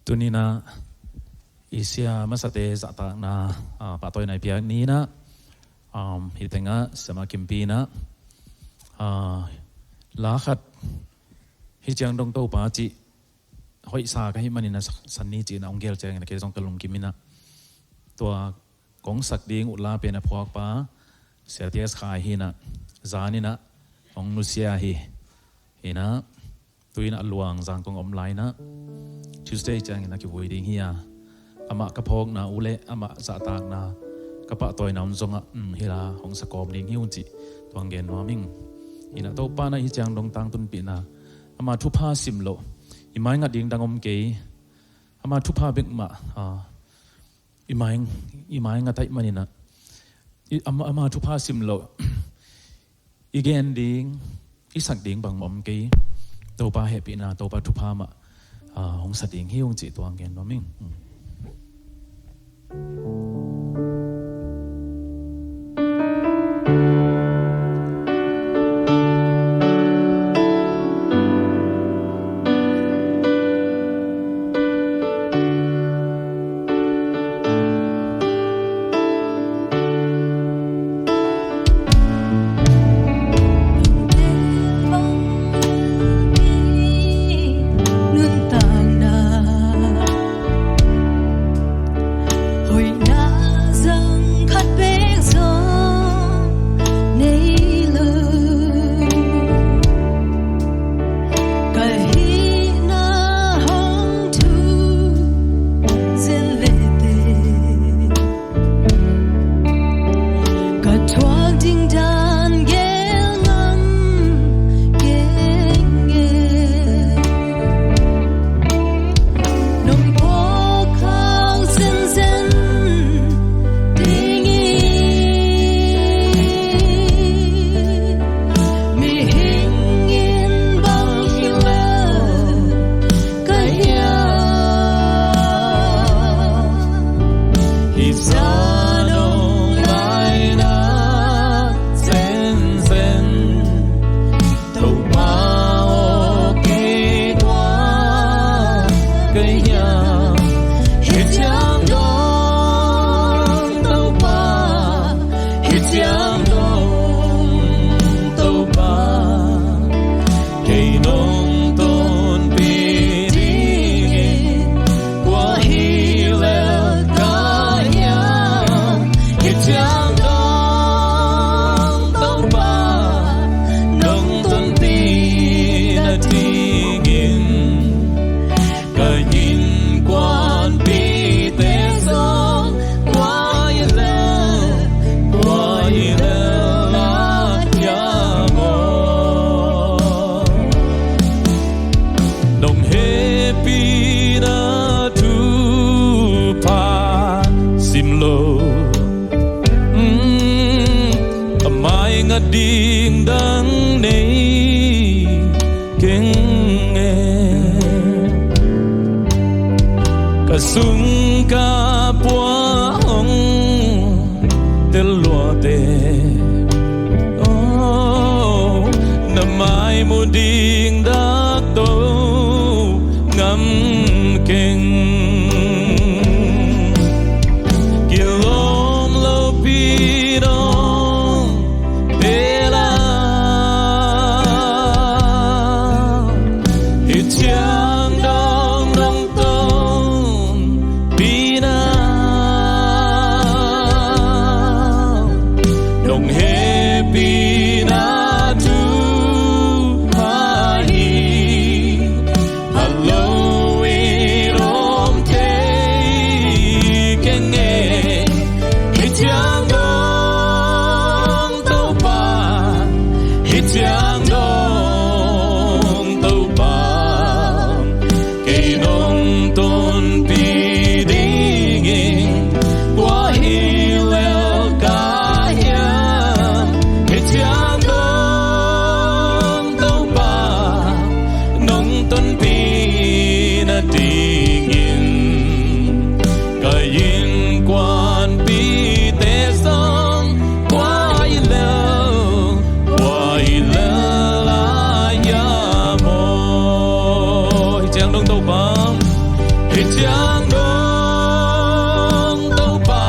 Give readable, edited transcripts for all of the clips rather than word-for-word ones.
ตัวนี้นะอิเสียมาสเตจตากนะปะตัวในเพียงนี้นะฮิตงะสมาคิมปีนะลาขัดฮิจังดงโตปาจิหอยสาก็ให้มันนะสันนิจีนะองเกลเจงนะเกจงกลมกิมินะตัวกงสักดิ้งอุลาเป็นนะพวกป้าเสียที่ขายหินะจานี่นะองนุเซียหินะตัวนี้นะหลวงจางกงอมไลนะTuesdayจังนะคิดว่าดิ้งเฮียอามากระพงนะอุเล่อามาสะตากนะกระปะตัวน้ำจงอ่ะเฮลาของสกอมดิ้งหิวจิตัวเงินว่ามิงหินะโตป้านะฮิจังดงตังตุนปีนะอามาทุพาสิมโลอีไม้งัดดิ้งดังอมเกยอามาทุพาเบกมาอีไม้งัดไตมันนี่นะอามาทุพาสิมโลอีเกนดิ้งอีสักดิ้งบางอมเกยโตป้าเฮปีนะโตป้าทุพามาของสัตว์เองที่องค์จิตตัวเงินว่ามิงต้นปีนาที HIH CIANG TOPA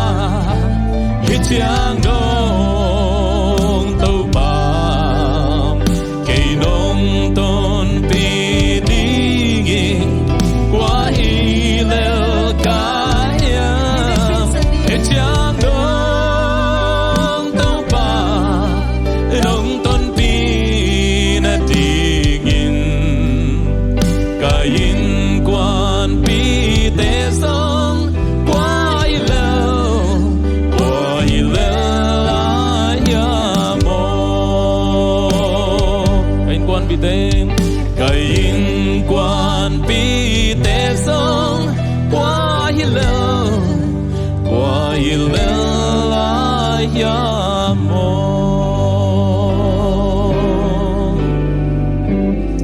HIH CIANG TOPA cây nông tôn pi đi qua hi leo cái HIH CIANG TOPA nông tôn pi na tigin kain quan pi te song qua hi leo la ya mo kain quan pi te kain quan pi te song qua hi leo la ya mo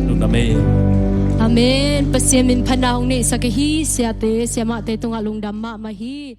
lúc đó mê Amen. Pasiamin panahon ni sa kahi siya te siya ma te tunga lungdam ma mahi.